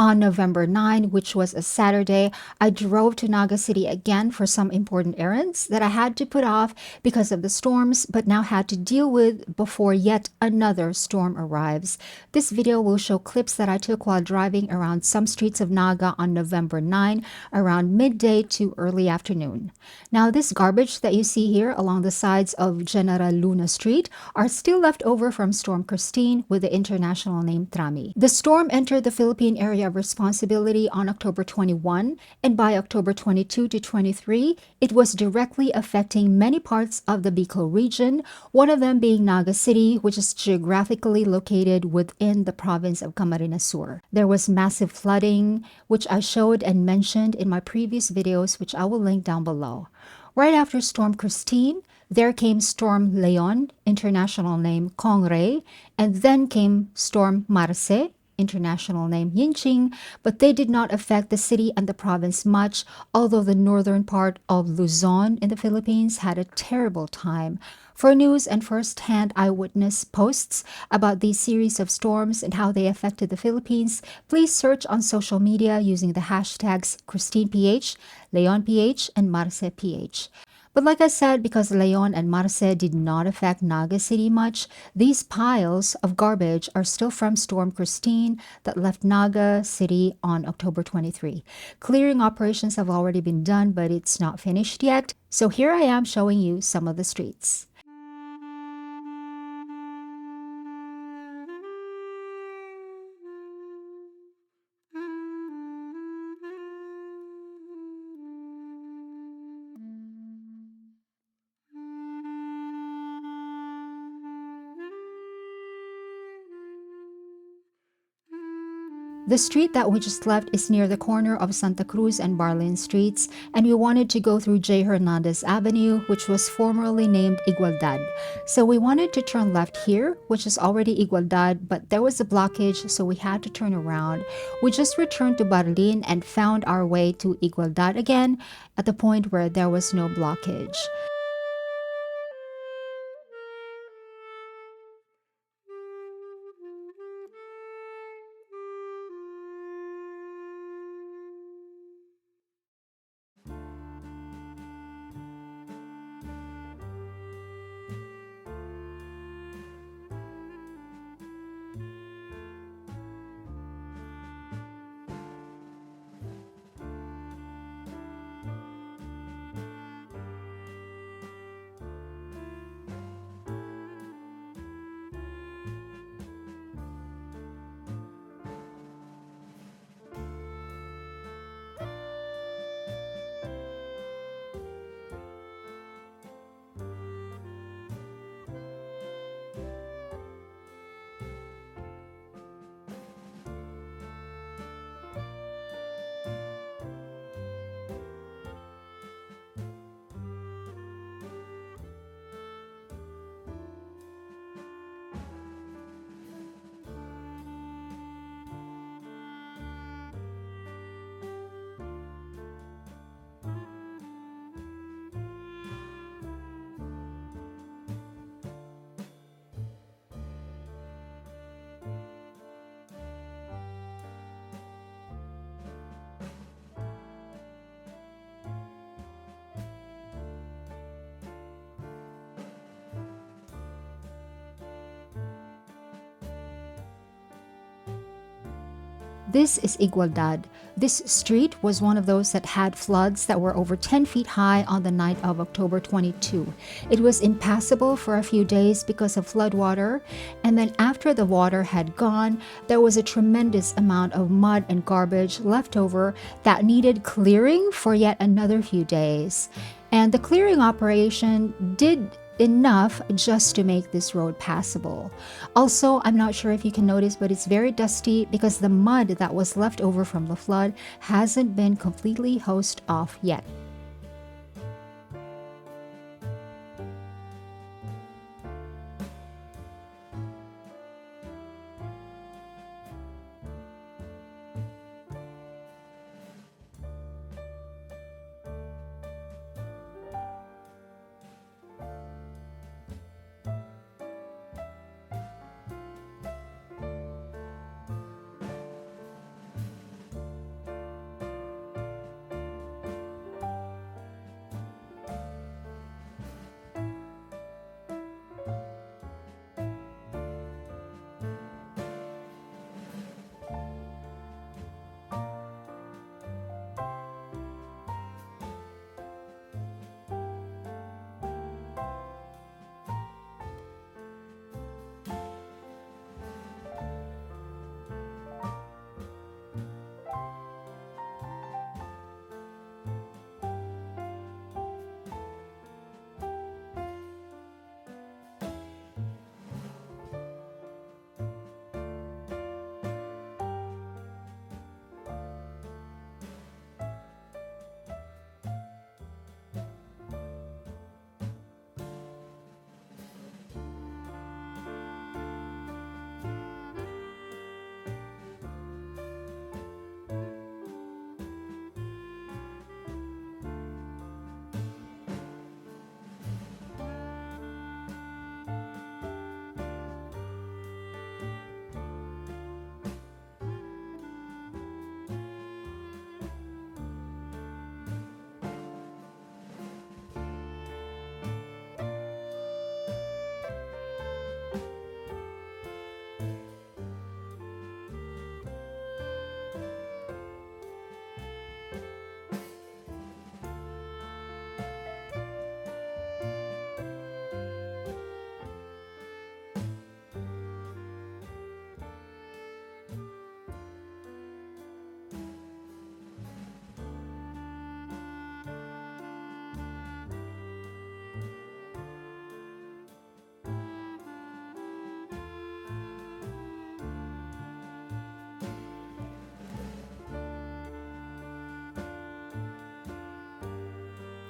On November 9, which was a Saturday, I drove to Naga City again for some important errands that I had to put off because of the storms, but now had to deal with before yet another storm arrives. This video will show clips that I took while driving around some streets of Naga on November 9, around midday to early afternoon. Now, this garbage that you see here along the sides of General Luna Street are still left over from Storm Kristine with the international name Trami. The storm entered the Philippine area of responsibility on October 21, and by October 22 to 23, it was directly affecting many parts of the Bicol region, one of them being Naga City, which is geographically located within the province of Camarines Sur. There was massive flooding, which I showed and mentioned in my previous videos, which I will link down below. Right after Storm Kristine, there came Storm Leon, international name Kong-Rey, and then came Storm Marce, international name Yinqing, but they did not affect the city and the province much, although the northern part of Luzon in the Philippines had a terrible time. For news and first-hand eyewitness posts about these series of storms and how they affected the Philippines, please search on social media using the hashtags ChristinePH, LeonPH, and MarcePH. But like I said, because Leon and Marce did not affect Naga City much, these piles of garbage are still from Storm Kristine that left Naga City on October 23. Clearing operations have already been done, but it's not finished yet. So here I am showing you some of the streets. The street that we just left is near the corner of Santa Cruz and Barlin Streets, and we wanted to go through J. Hernandez Avenue, which was formerly named Igualdad. So we wanted to turn left here, which is already Igualdad, but there was a blockage, so we had to turn around. We just returned to Barlin and found our way to Igualdad again at the point where there was no blockage. This is Igualdad. This street was one of those that had floods that were over 10 feet high on the night of October 22. It was impassable for a few days because of floodwater, and then after the water had gone, there was a tremendous amount of mud and garbage left over that needed clearing for yet another few days. And the clearing operation did enough just to make this road passable. Also, I'm not sure if you can notice, but it's very dusty because the mud that was left over from the flood hasn't been completely hosed off yet.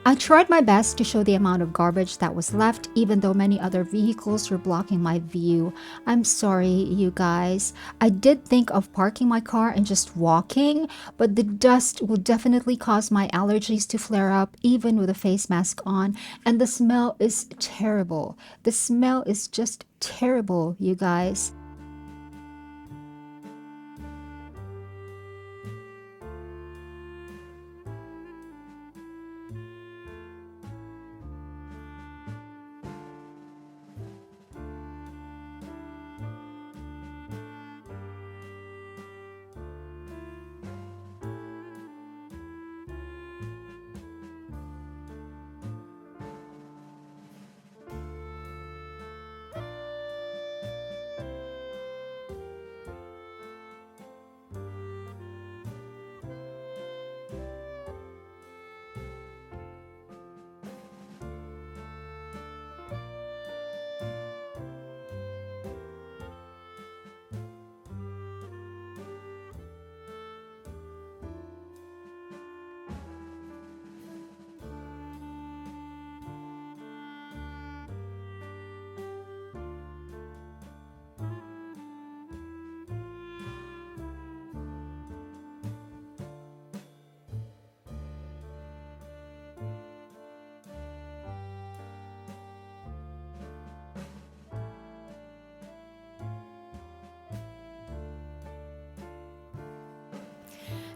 I tried my best to show the amount of garbage that was left, even though many other vehicles were blocking my view. I'm sorry, you guys. I did think of parking my car and just walking, but the dust will definitely cause my allergies to flare up, even with a face mask on. And the smell is terrible. The smell is just terrible, you guys.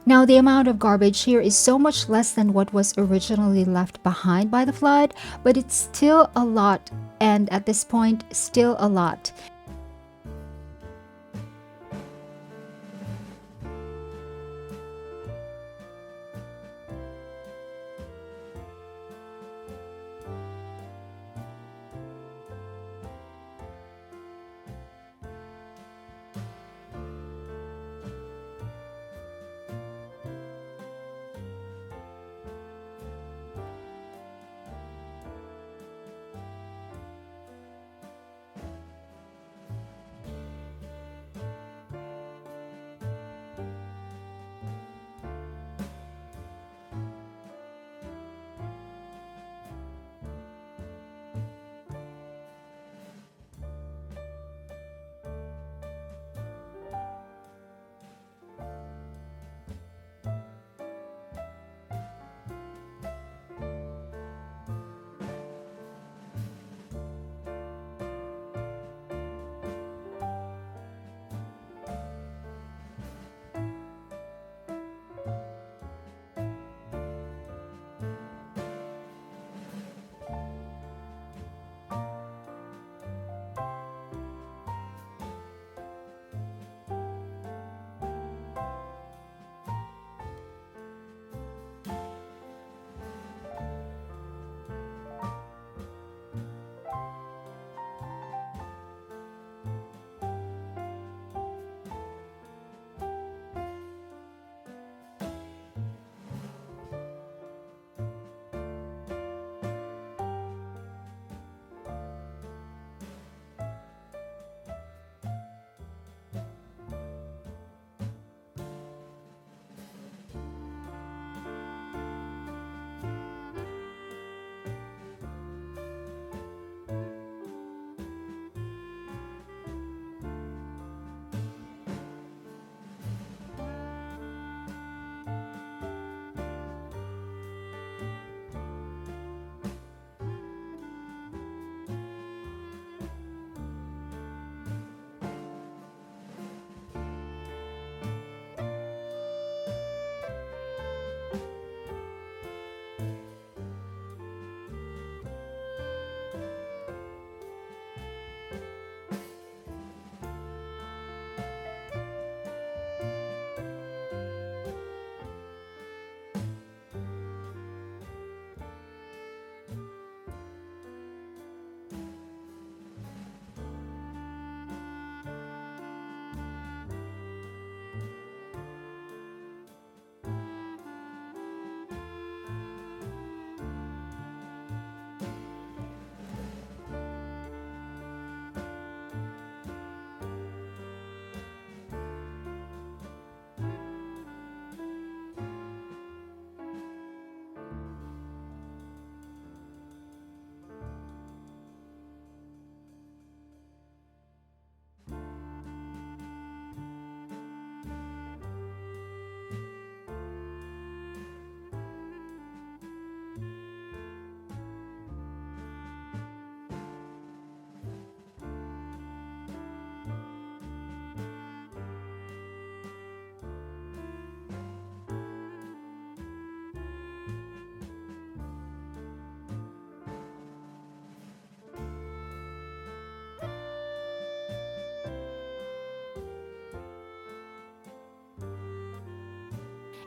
Now, the amount of garbage here is so much less than what was originally left behind by the flood, but it's still a lot, and at this point, still a lot.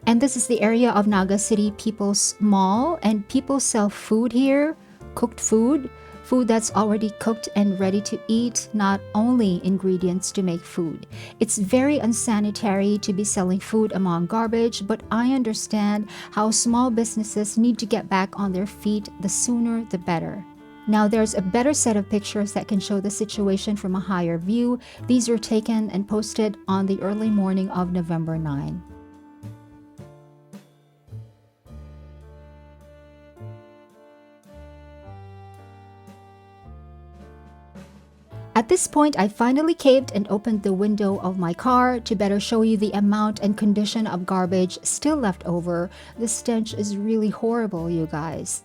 And this is the area of Naga City People's Mall, and people sell food here, cooked food, food that's already cooked and ready to eat, not only ingredients to make food. It's very unsanitary to be selling food among garbage, but I understand how small businesses need to get back on their feet. The sooner the better. Now there's a better set of pictures that can show the situation from a higher view. These are taken and posted on the early morning of November 9. At this point, I finally caved and opened the window of my car to better show you the amount and condition of garbage still left over. The stench is really horrible, you guys.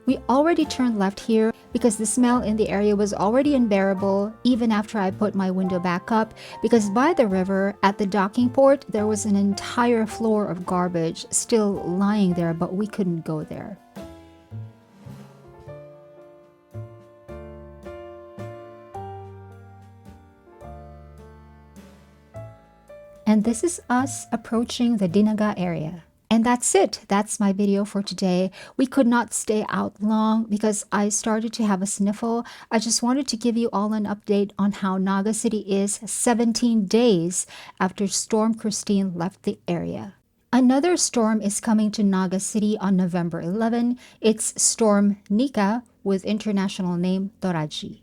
We already turned left here because the smell in the area was already unbearable even after I put my window back up, because by the river at the docking port there was an entire floor of garbage still lying there, but we couldn't go there. And this is us approaching the Dinaga area. And that's it. That's my video for today. We could not stay out long because I started to have a sniffle. I just wanted to give you all an update on how Naga City is 17 days after Storm Kristine left the area. Another storm is coming to Naga City on November 11. It's Storm Nika with international name Toraji.